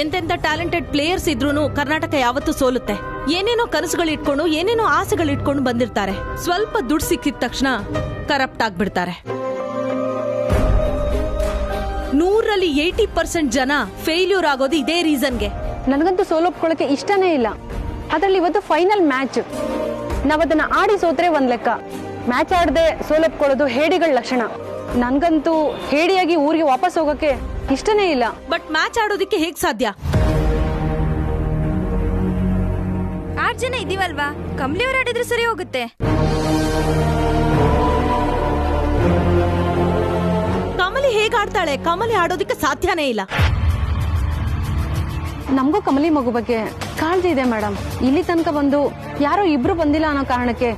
ಎಂತೆಂತ talented players ಇದ್ರೂನು Karnataka ಯಾವತ್ತೂ ಸೋಲುತ್ತೆ. ಏನೇನೋ ಕನಸುಗಳಿಟ್ಕೊಂಡು ಏನೇನೋ ಆಸೆಗಳಿಟ್ಕೊಂಡು ಬಂದಿರ್ತಾರೆ. ಸ್ವಲ್ಪ ದುಡ್ಡು ಸಿಕ್ಕಿದ ತಕ್ಷಣ ಕರಪ್ಟ್ ಆಗ್ಬಿಡ್ತಾರೆ. 100ರಲ್ಲಿ 80% ಜನ ಫೇಲ್ಯೂರ್ ಆಗೋದು ಇದೇ ರೀಸನ್ಗೆ. ನನಗಂತೂ ಸೋಲೊಪ್ಕೊಳ್ಳೋಕೆ ಇಷ್ಟನೇ ಇಲ್ಲ. ಅದ್ರಲ್ಲಿ ಇವತ್ತು ಫೈನಲ್ ಮ್ಯಾಚ್. ನಾವದನ್ನ ಆಡಿ ಸೋತ್ರೆ ಒಂದ್ ಲೆಕ್ಕ, ಮ್ಯಾಚ್ ಆಡದೆ ಸೋಲೊಪ್ಕೊಳ್ಳೋದು ಹೇಡಿಗಳ ಲಕ್ಷಣ. ನನ್ಗಂತೂ ಹೇಡಿಯಾಗಿ ಊರಿಗೆ ವಾಪಸ್ ಹೋಗಕ್ಕೆ ಇಷ್ಟನೇ ಇಲ್ಲ. ಬಟ್ ಮ್ಯಾಚ್ ಆಡೋದಿಕ್ಕೆ ಹೇಗ್ ಸಾಧ್ಯ? 8 ಜನ ಇದೀವಲ್ವಾ, ಕಮಲಿಯವ್ರು ಆಡಿದ್ರೆ ಸರಿ ಹೋಗುತ್ತೆ. ಕಮಲಿ ಹೇಗ್ ಆಡ್ತಾಳೆ? ಕಮಲಿ ಆಡೋದಿಕ್ಕೆ ಸಾಧ್ಯನೇ ಇಲ್ಲ. ನಮಗೂ ಕಮಲಿ ಮಗು ಬಗ್ಗೆ ಕಾಳಜಿ ಇದೆ ಮೇಡಮ್. ಇಲ್ಲಿ ತನಕ ಬಂದು ಯಾರೋ ಇಬ್ರು ಬಂದಿಲ್ಲ ಅನ್ನೋ ಕಾರಣಕ್ಕೆ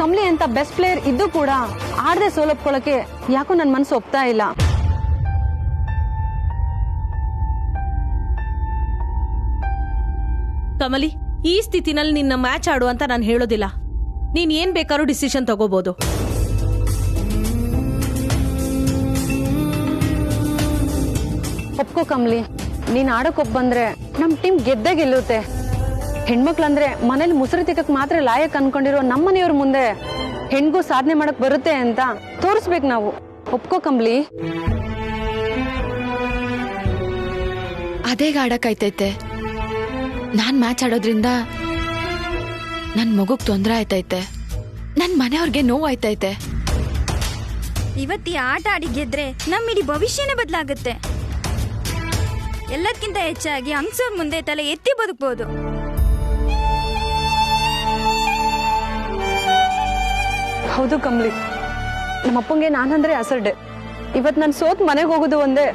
ಕಮಲಿ ಅಂತ ಬೆಸ್ಟ್ ಪ್ಲೇಯರ್ ಇದ್ದು ಕೂಡ ಆಡದೆ ಸೋಲೊಪ್ಕೊಳ್ಳೋಕೆ ಯಾಕೋ ನನ್ನ ಮನಸ್ಸು ಒಪ್ತಾ ಇಲ್ಲ. ಕಮಲಿ, ಈ ಸ್ಥಿತಿನಲ್ಲಿ ನಿನ್ನ ಮ್ಯಾಚ್ ಆಡು ಅಂತ ನಾನು ಹೇಳೋದಿಲ್ಲ. ನೀನ್ ಏನ್ ಬೇಕಾದ್ರೂ ಡಿಸಿಷನ್ ತಗೋಬಹುದು. ಒಪ್ಕೋ ಕಮಲಿ, ನೀನ್ ಆಡೋಕ್ ಬಂದ್ರೆ ನಮ್ ಟೀಮ್ ಗೆದ್ದೇ ಗೆಲ್ಲುತ್ತೆ. ಹೆಣ್ಮಕ್ಳಂದ್ರೆ ಮನೇಲಿ ಮುಸುರು ತಿಕ್ಕಕ್ ಮಾತ್ರ ಲಾಯಕ್ ಅನ್ಕೊಂಡಿರೋ ನಮ್ಮನೆಯವ್ರ ಮುಂದೆ ಹೆಣ್ಗೂ ಸಾಧನೆ ಮಾಡಕ್ ಬರುತ್ತೆ ಅಂತ ತೋರಿಸ್ಬೇಕು ನಾವು. ಒಪ್ಕೋ ಕಮಲಿ. ಅದೇಗ ಆಡಕ್ಕಾಯ್ತೈತೆ? ನಾನ್ ಮ್ಯಾಚ್ ಆಡೋದ್ರಿಂದ ನನ್ ಮಗುಗ್ ತೊಂದ್ರೆ ಆಯ್ತೈತೆ, ನನ್ ಮನೆಯವ್ರಿಗೆ ನೋವು ಆಯ್ತೈತೆ. ಇವತ್ತಿ ಆಟ ಆಡಿ ಗೆದ್ರೆ ನಮ್ಮ ಇಡೀ ಭವಿಷ್ಯನೇ ಬದಲಾಗುತ್ತೆ. ಎಲ್ಲದಕ್ಕಿಂತ ಹೆಚ್ಚಾಗಿ ಅಂಗ್ಸೋರ್ ಮುಂದೆ ತಲೆ ಎತ್ತಿ ಬದುಕಬಹುದು. ಹೌದು ಕಮಲಿ, ನಮ್ಮಪ್ಪಂಗೆ ನಾನಂದ್ರೆ ಅಸಡ್ಡೆ. ಇವತ್ ನಾನು ಸೋತ್ ಮನೆಗೆ ಹೋಗೋದು ಒಂದೇ,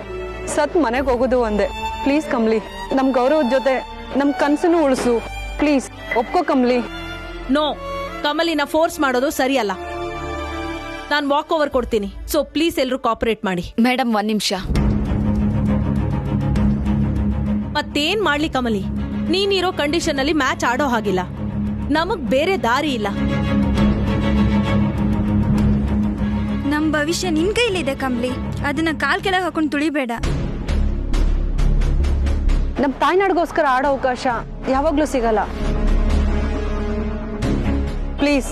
ಸತ್ ಮನೆಗೆ ಹೋಗೋದು ಒಂದೇ. ಪ್ಲೀಸ್ ಕಮಲಿ, ನಮ್ ಗೌರವದ ಜೊತೆ ನಮ್ ಕನ್ಸನ್ನು ಉಳಿಸು ಪ್ಲೀಸ್. ಒಪ್ಕೋ ಕಮಲಿ. ನೋ, ಕಮಲಿನ ಫೋರ್ಸ್ ಮಾಡೋದು ಸರಿಯಲ್ಲ. ನಾನು ವಾಕ್ ಓವರ್ ಕೊಡ್ತೀನಿ. ಸೊ ಪ್ಲೀಸ್ ಎಲ್ರು ಕಾಪರೇಟ್ ಮಾಡಿ. ಮೇಡಮ್, 1 ನಿಮಿಷ. ಮತ್ತೇನ್ ಮಾಡ್ಲಿ ಕಮಲಿ? ನೀನಿರೋ ಕಂಡೀಷನ್ ಅಲ್ಲಿ ಮ್ಯಾಚ್ ಆಡೋ ಹಾಗಿಲ್ಲ. ನಮಗ್ ಬೇರೆ ದಾರಿ ಇಲ್ಲ. ನಮ್ ಭವಿಷ್ಯ ನಿನ್ ಕೈಲಿದೆ ಕಮಲಿ, ಅದನ್ನ ಕಾಲ್ ಕೆಳಗೆ ಹಾಕೊಂಡು ತುಳಿಬೇಡ. ನಮ್ ತಾಯ್ನಾಡ್ಗೋಸ್ಕರ ಆಡೋ ಅವಕಾಶ ಯಾವಾಗ್ಲೂ ಸಿಗಲ್ಲ. ಪ್ಲೀಸ್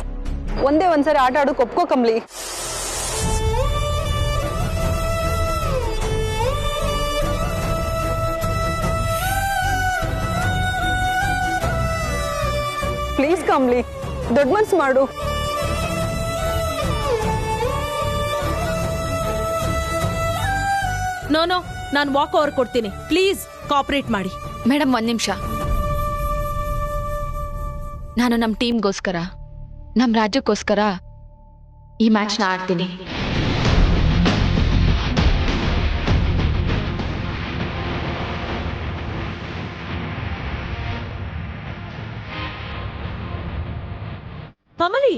ಒಂದೇ ಒಂದ್ಸರಿ ಆಟ ಆಡೋಕ್ ಒಪ್ಕೋ ಕಮಲಿ. ಪ್ಲೀಸ್ ಕಮಲಿ, ದೊಡ್ಡ ಮನ್ಸು ಮಾಡು. ನೋ, ನಾನು ವಾಕ್ ಓವರ್ ಕೊಡ್ತೀನಿ. ಪ್ಲೀಸ್ ಕಾಪರೇಟ್ ಮಾಡಿ. ಮೇಡಮ್, 1 ನಿಮಿಷ. ನಾನು ನಮ್ಮ ಟೀಮ್ಗೋಸ್ಕರ, ನಮ್ಮ ರಾಜ್ಯಕ್ಕೋಸ್ಕರ ಈ ಮ್ಯಾಚ್ನ ಆಡ್ತೀನಿ. ಕಮಲಿ,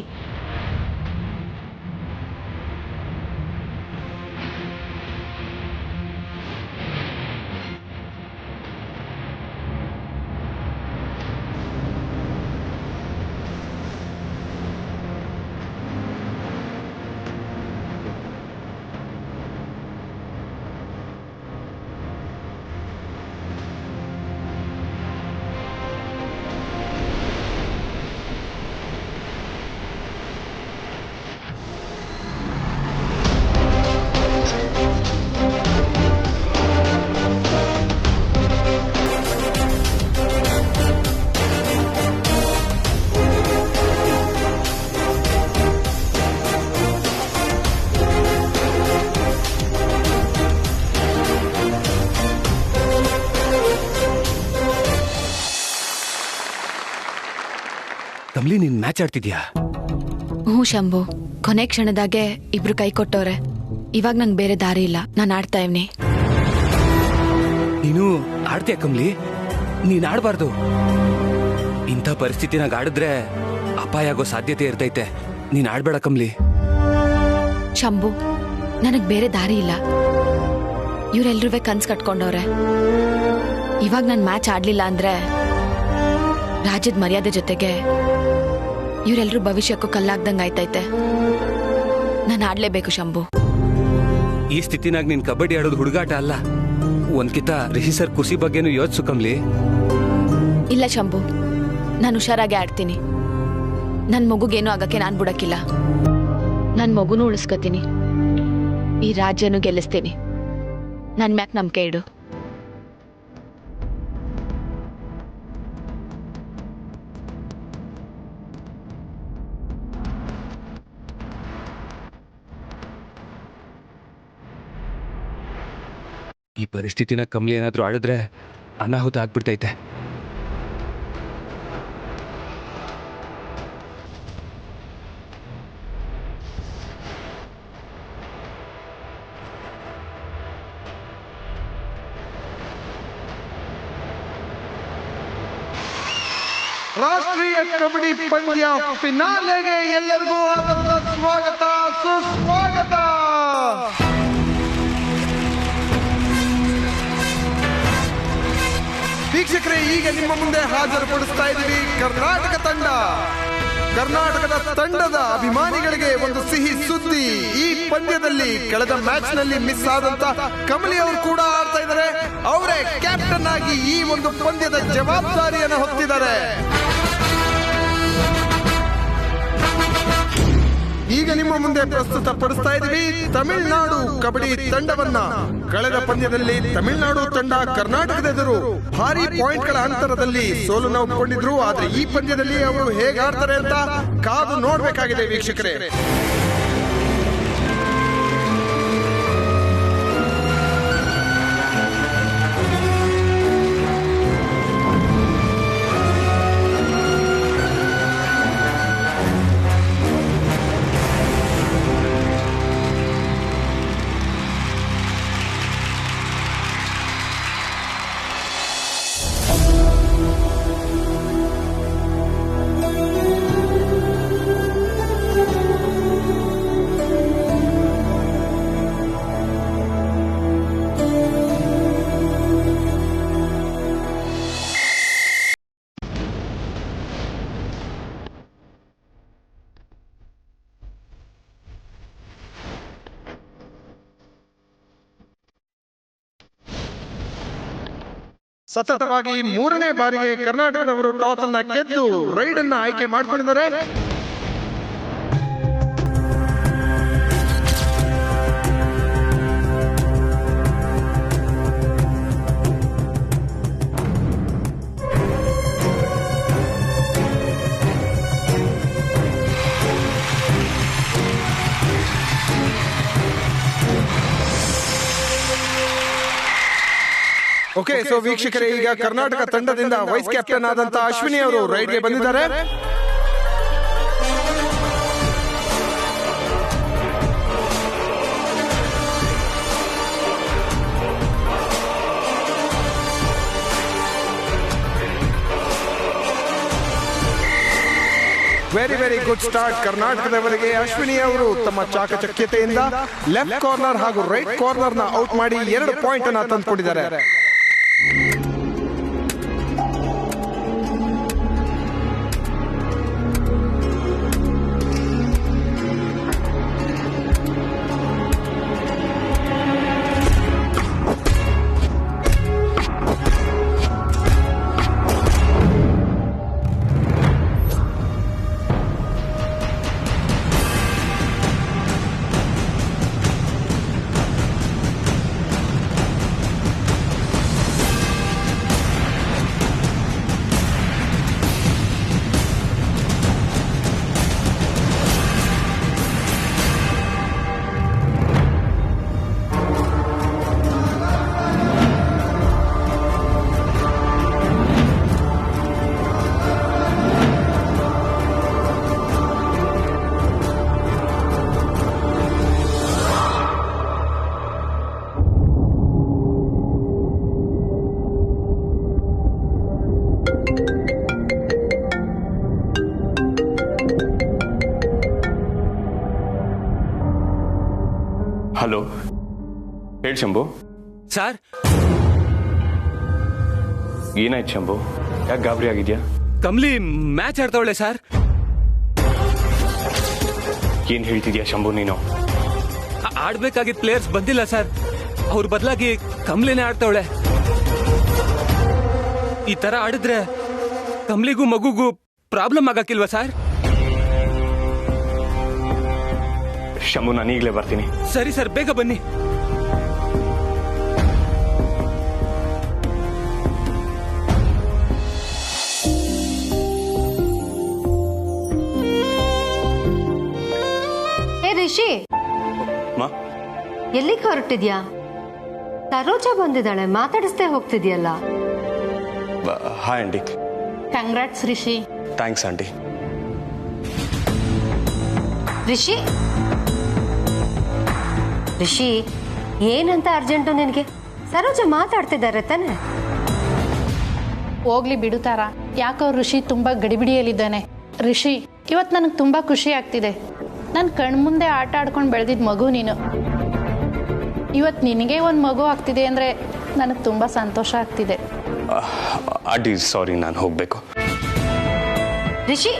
ಕಮಲಿ, ನೀನ್ ಮ್ಯಾಚ್ ಆಡ್ತಿದ್ಯಾ? ಹ್ಞೂ ಶಂಭು, ಕೊನೆ ಕ್ಷಣದಾಗೆ ಇಬ್ರು ಕೈ ಕೊಟ್ಟವ್ರೆ. ಇವಾಗ ನಂಗೆ ಬೇರೆ ದಾರಿ ಇಲ್ಲ, ನಾನು ಆಡ್ತಾ ಇವ್ನಿ. ನೀನು ಆಡ್ತೀಯ ಕಮಲಿ? ನೀನ್ ಆಡ್ಬಾರ್ದು. ಇಂಥ ಪರಿಸ್ಥಿತಿನಾಗ ಆಡಿದ್ರೆ ಅಪಾಯ ಆಗೋ ಸಾಧ್ಯತೆ ಇರ್ತೈತೆ. ನೀನ್ ಆಡ್ಬೇಡ ಕಮಲಿ. ಶಂಭು, ನನಗ್ ಬೇರೆ ದಾರಿ ಇಲ್ಲ. ಇವರೆಲ್ರೂ ಕನ್ಸ್ ಕಟ್ಕೊಂಡವ್ರೆ. ಇವಾಗ ನಾನು ಮ್ಯಾಚ್ ಆಡ್ಲಿಲ್ಲ ಅಂದ್ರೆ ರಾಜ್ಯದ ಮರ್ಯಾದೆ ಜೊತೆಗೆ ಇವರೆಲ್ಲರೂ ಭವಿಷ್ಯಕ್ಕೂ ಕಲ್ಲಾಗ್ದಂಗೆ ಆಯ್ತೈತೆ. ನಾನು ಆಡ್ಲೇಬೇಕು ಶಂಭು. ಈ ಸ್ಥಿತಿನಾಗ ನೀನ್ ಕಬಡ್ಡಿ ಆಡೋದು ಹುಡುಗಾಟ ಅಲ್ಲ, ಒಂದ್ಕಿತ ರಿಷಿ ಸರ್ ಖುಷಿ ಬಗ್ಗೆನೂ ಯೋಚಿಸು ಕಮ್ಲಿ. ಇಲ್ಲ ಶಂಭು, ನಾನು ಹುಷಾರಾಗಿ ಆಡ್ತೀನಿ. ನನ್ನ ಮಗುಗೇನು ಆಗಕ್ಕೆ ನಾನು ಬಿಡಕ್ಕಿಲ್ಲ. ನನ್ನ ಮಗುನೂ ಉಳಿಸ್ಕೊತೀನಿ, ಈ ರಾಜ್ಯನೂ ಗೆಲ್ಲಿಸ್ತೀನಿ. ನನ್ನ ಮ್ಯಾಕ್ ನಂಬಿಕೆ ಇಡು. ಈ ಪರಿಸ್ಥಿತಿನ ಕಮ್ಲಿ ಏನಾದ್ರೂ ಆಡಿದ್ರೆ ಅನಾಹುತ ಆಗ್ಬಿಡ್ತೈತೆ. ರಾಷ್ಟ್ರೀಯ ಕಬಡ್ಡಿ ಪಂದ್ಯ ಫಿನಾಲೆಗೆ ಎಲ್ಲರಿಗೂ ಆದಂತ ಸ್ವಾಗತ, ಸುಸ್ವಾಗತ. ವೀಕ್ಷಕರೇ, ಈಗ ನಿಮ್ಮ ಮುಂದೆ ಹಾಜರುಪಡಿಸ್ತಾ ಇದ್ದೀವಿ ಕರ್ನಾಟಕ ತಂಡ. ಕರ್ನಾಟಕದ ತಂಡದ ಅಭಿಮಾನಿಗಳಿಗೆ ಒಂದು ಸಿಹಿ ಸುದ್ದಿ. ಈ ಪಂದ್ಯದಲ್ಲಿ ಕಳೆದ ಮ್ಯಾಚ್ ನಲ್ಲಿ ಮಿಸ್ ಆದಂತ ಕಮಲಿ ಅವರು ಕೂಡ ಆಡ್ತಾ ಇದ್ದಾರೆ. ಅವರೇ ಕ್ಯಾಪ್ಟನ್ ಆಗಿ ಈ ಒಂದು ಪಂದ್ಯದ ಜವಾಬ್ದಾರಿಯನ್ನು ಹೊತ್ತಿದ್ದಾರೆ. ಈಗ ನಿಮ್ಮ ಮುಂದೆ ಪ್ರಸ್ತುತ ಪಡಿಸ್ತಾ ಇದ್ದೀವಿ ತಮಿಳುನಾಡು ಕಬಡ್ಡಿ ತಂಡವನ್ನ. ಕಳೆದ ಪಂದ್ಯದಲ್ಲಿ ತಮಿಳುನಾಡು ತಂಡ ಕರ್ನಾಟಕದ ಎದುರು ಭಾರಿ ಪಾಯಿಂಟ್ಗಳ ಅಂತರದಲ್ಲಿ ಸೋಲನ್ನು ಒಪ್ಪಿಕೊಂಡಿದ್ರು. ಆದ್ರೆ ಈ ಪಂದ್ಯದಲ್ಲಿ ಅವರು ಹೇಗೆ ಆಡ್ತಾರೆ ಅಂತ ಕಾದು ನೋಡ್ಬೇಕಾಗಿದೆ ವೀಕ್ಷಕರೇ. ಸತತವಾಗಿ ಮೂರನೇ ಬಾರಿಗೆ ಕರ್ನಾಟಕದವರು ಟಾಸ್ ಅನ್ನ ಗೆದ್ದು ರೈಡ್ ಅನ್ನ ಆಯ್ಕೆ ಮಾಡಿಕೊಂಡಿದ್ದಾರೆ. ಓಕೆ, ಸೊ ವೀಕ್ಷಕರೇ, ಈಗ ಕರ್ನಾಟಕ ತಂಡದಿಂದ ವೈಸ್ ಕ್ಯಾಪ್ಟನ್ ಆದಂತ ಅಶ್ವಿನಿ ಅವರು ರೈಡ್ಗೆ ಬಂದಿದ್ದಾರೆ. ವೆರಿ ಗುಡ್ ಸ್ಟಾರ್ಟ್ ಕರ್ನಾಟಕದವರಿಗೆ. ಅಶ್ವಿನಿ ಅವರು ತಮ್ಮ ಚಾಕಚಕ್ಯತೆಯಿಂದ ಲೆಫ್ಟ್ ಕಾರ್ನರ್ ಹಾಗೂ ರೈಟ್ ಕಾರ್ನರ್ ನ ಔಟ್ ಮಾಡಿ 2 ಪಾಯಿಂಟ್ ಅನ್ನ ತಂದುಕೊಂಡಿದ್ದಾರೆ. ಹಲೋ, ಹೇಳಿ ಶಂಭು. ಸರ್, ಏನಾಯ್ತು ಶಂಭು? ಯಾಕೆ ಗಾಬರಿ ಆಗಿದ್ಯಾ? Kamali match ಆಡ್ತಾವಳೆ sir. ಏನ್ ಹೇಳ್ತಿದ್ಯಾ ಶಂಭು ನೀನು? ಆಡ್ಬೇಕಾಗಿದ್ದ ಪ್ಲೇಯರ್ಸ್ ಬಂದಿಲ್ಲ ಸರ್. ಅವ್ರ ಬದಲಾಗಿ ಕಮ್ಲಿನೇ ಆಡ್ತಾವಳೆ. ಈ ತರ ಆಡಿದ್ರೆ ಕಮ್ಲಿಗೂ ಮಗುಗೂ ಪ್ರಾಬ್ಲಮ್ ಆಗಕ್ಕಿಲ್ವಾ ಸರ್? ಶಂಭು, ನಾನು ಈಗಲೇ ಬರ್ತೀನಿ. ಸರಿ ಸರ್, ಬೇಗ ಬನ್ನಿ. ರಿಷಿ, ಎಲ್ಲಿಗೆ ಹೊರಟಿದ್ಯಾ? ಸರೋಜಾ ಬಂದಿದ್ದಾಳೆ, ಮಾತಾಡಿಸ್ತೇ ಹೋಗ್ತಿದ್ಯಲ್ಲ. Hi aunty. Congrats Rishi. Thanks aunty. Rishi Rishi, ಏನಂತ ಅರ್ಜೆಂಟು ನಿನಗೆ? ಸರೋಜಾ ಮಾತಾಡ್ತಿದ್ದಾರೆ ತಾನೆ? ಹೋಗ್ಲಿ ಬಿಡುತ್ತಾರ. ಯಾಕವ್ರು ಋಷಿ ತುಂಬ ಗಡಿಬಿಡಿಯಲ್ಲಿದ್ದಾನೆ. ಋಷಿ, ಇವತ್ತು ನನಗೆ ತುಂಬ ಖುಷಿ ಆಗ್ತಿದೆ. ನನ್ನ ಕಣ್ಮುಂದೆ ಆಟ ಆಡ್ಕೊಂಡು ಬೆಳೆದಿದ್ದ ಮಗು ನೀನು. ಇವತ್ತು ನಿನಗೆ ಒಂದು ಮಗು ಆಗ್ತಿದೆ ಅಂದರೆ ನನಗೆ ತುಂಬ ಸಂತೋಷ ಆಗ್ತಿದೆ. ಆಂಟಿ ಸಾರಿ, ನಾನು ಹೋಗಬೇಕು. ರಿಷಿ,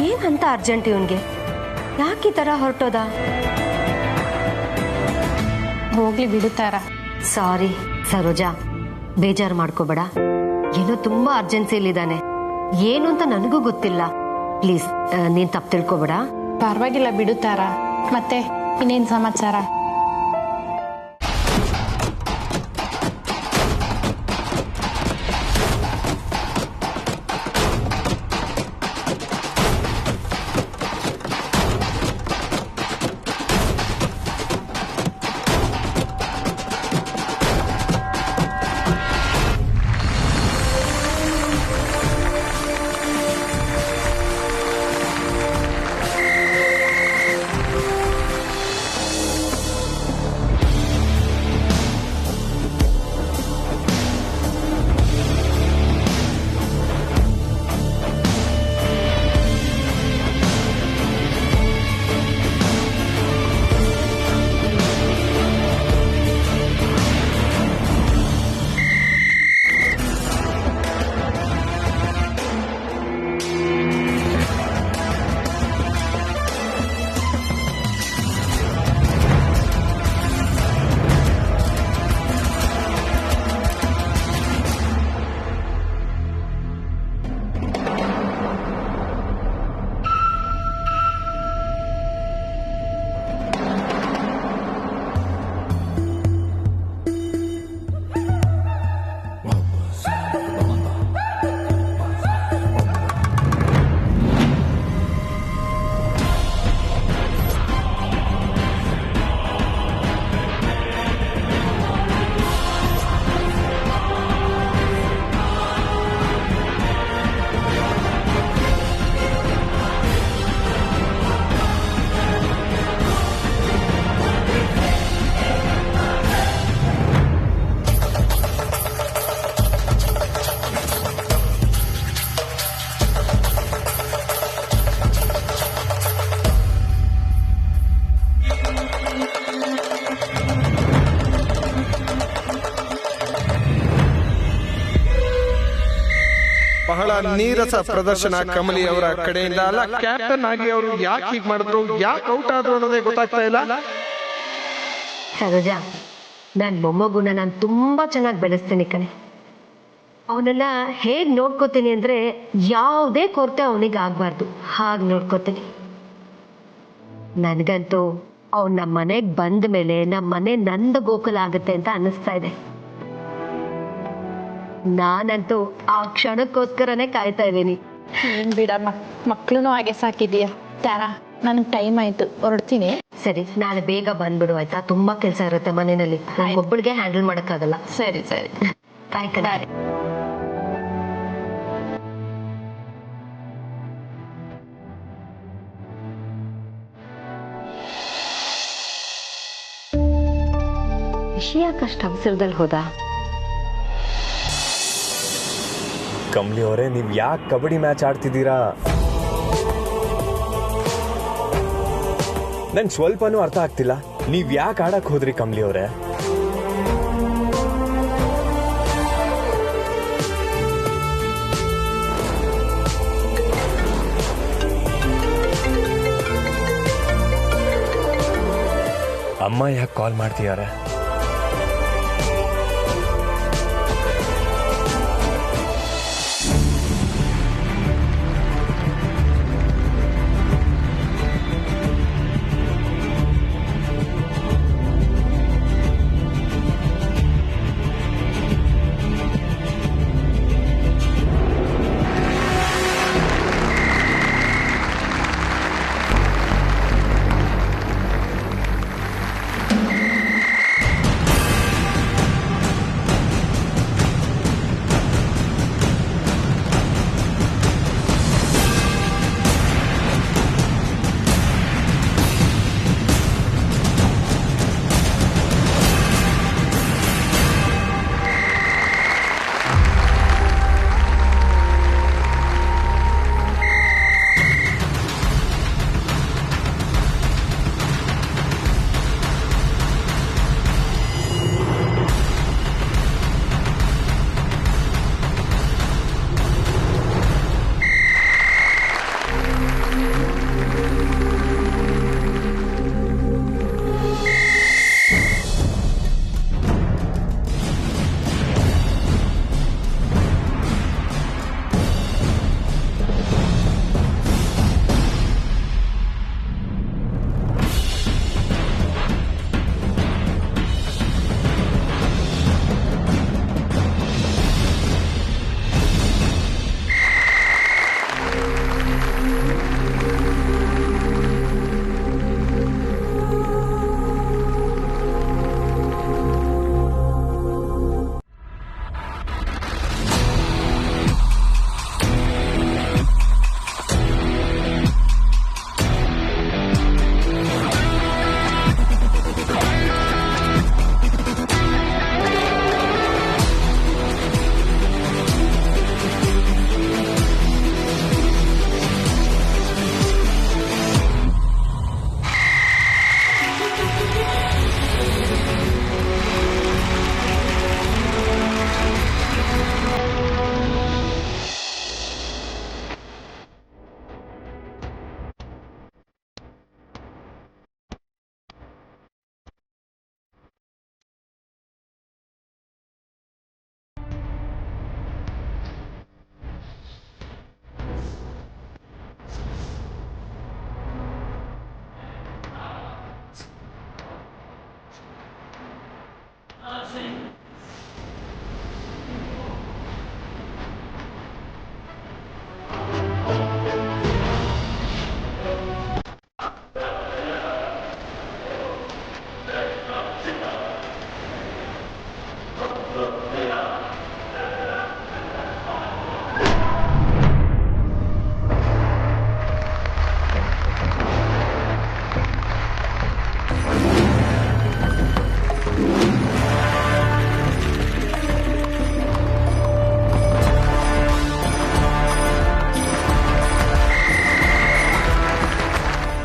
ಏನಂತ ಅರ್ಜೆಂಟ್ ಇವನ್ಗೆ? ಯಾಕೆ ಈ ಥರ ಹೊರಟೋದ? ಹೋಗ್ಲಿ ಬಿಡುತ್ತಾರ. ಸಾರಿ ಸರೋಜಾ, ಬೇಜಾರು ಮಾಡ್ಕೋಬೇಡ. ಏನೋ ತುಂಬಾ ಅರ್ಜೆನ್ಸಿಯಲ್ಲಿದ್ದಾನೆ. ಏನು ಅಂತ ನನಗೂ ಗೊತ್ತಿಲ್ಲ. ಪ್ಲೀಸ್ ನೀನ್ ತಪ್ಪು ತಿಳ್ಕೊಬೇಡ. ಪರವಾಗಿಲ್ಲ ಬಿಡುತ್ತಾರ. ಮತ್ತೆ ಇನ್ನೇನು ಸಮಾಚಾರ? ಬಹಳ ನೀರಸ ಪ್ರದರ್ಶನ ಕಮಲಿ ಅವರ ಕಡೆಯಿಂದ. ಅಲ್ಲ, ಕ್ಯಾಪ್ಟನ್ ಆಗಿ ಅವರು ಯಾಕೆ ಹೀಗೆ ಮಾಡಿದ್ರು, ಯಾಕೆ ಔಟ್ ಆದ್ರು ಅನ್ನೋದೇ ಗೊತ್ತಾಗ್ತಾ ಇಲ್ಲ. ಸರೋಜಾ, ನನ್ನ ಮೊಮ್ಮಗುನ ನಾನು ತುಂಬಾ ಚೆನ್ನಾಗಿ ಬೆಳೆಸ್ತೀನಿ ಕಣೆ. ಅವನೆಲ್ಲ ಹೇಗೆ ನೋಡ್ಕೋತೀನಿ ಅಂದ್ರೆ ಯಾವುದೇ ಕೊರತೆ ಅವನಿಗೆ ಆಗ್ಬಾರ್ದು, ಹಾಗೆ ನೋಡ್ಕೋತೀನಿ. ನನಗಂತೂ ಅವ್ನು ನಮ್ಮ ಮನೆಗೆ ಬಂದ ಮೇಲೆ ನಮ್ಮ ಮನೆ ನಂದು ಗೋಕುಲ ಆಗುತ್ತೆ ಅಂತ ಅನ್ನಿಸ್ತಾ ಇದೆ. ನಾನಂತೂ ಆ ಕ್ಷಣಕ್ಕೋಸ್ಕರನೇ ಕಾಯ್ತಾ ಇದ್ದೀನಿ. ಏನು ಬಿಡಮ್ಮ, ಮಕ್ಕಳು ಹಾಗೆ ಸಾಕಿದೀಯ. ತಾರಾ, ನನಗೆ ಟೈಮ್ ಆಯ್ತು, ಹೊರಡ್ತೀನಿ. ಸರಿ, ನಾಳೆ ಬೇಗ ಬಂದ್ಬಿಡು ಆಯ್ತಾ? ತುಂಬಾ ಕೆಲಸ ಇರುತ್ತೆ ಮನೆಯಲ್ಲಿ, ಒಬ್ಬಳಿಗೆ ಹ್ಯಾಂಡಲ್ ಮಾಡೋಕ್ಕಾಗಲ್ಲ. ಸರಿ ಸರಿ, ಬಾಯ್ ಕಣೆ. ವಿಷಯ ಕಷ್ಟ ಅವಸರದಲ್ಲಿ ಹೋದ. ಕಮ್ಲಿ ಅವರೇ, ನೀವ್ ಯಾಕೆ ಕಬಡ್ಡಿ ಮ್ಯಾಚ್ ಆಡ್ತಿದ್ದೀರಾ? ನಂಗೆ ಸ್ವಲ್ಪನೂ ಅರ್ಥ ಆಗ್ತಿಲ್ಲ. ನೀವ್ ಯಾಕೆ ಆಡಕ್ ಹೋದ್ರಿ ಕಮ್ಲಿ ಅವರೇ? ಅಮ್ಮ ಯಾಕೆ ಕಾಲ್ ಮಾಡ್ತೀಯಾರೆ?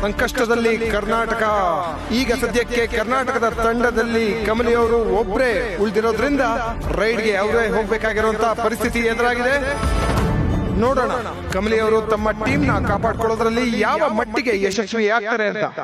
ಸಂಕಷ್ಟದಲ್ಲಿ ಕರ್ನಾಟಕ. ಈಗ ಸದ್ಯಕ್ಕೆ ಕರ್ನಾಟಕದ ತಂಡದಲ್ಲಿ ಕಮಲಿ ಅವರು ಒಬ್ಬರೇ ಉಳಿದಿರೋದ್ರಿಂದ ರೈಡ್ಗೆ ಅವರೇ ಹೋಗ್ಬೇಕಾಗಿರುವಂತಹ ಪರಿಸ್ಥಿತಿ ಎದುರಾಗಿದೆ. ನೋಡೋಣ ಕಮಲಿ ಅವರು ತಮ್ಮ ಟೀಮ್ ನ ಕಾಪಾಡ್ಕೊಳ್ಳೋದ್ರಲ್ಲಿ ಯಾವ ಮಟ್ಟಿಗೆ ಯಶಸ್ವಿ ಆಗ್ತಾರೆ ಅಂತ.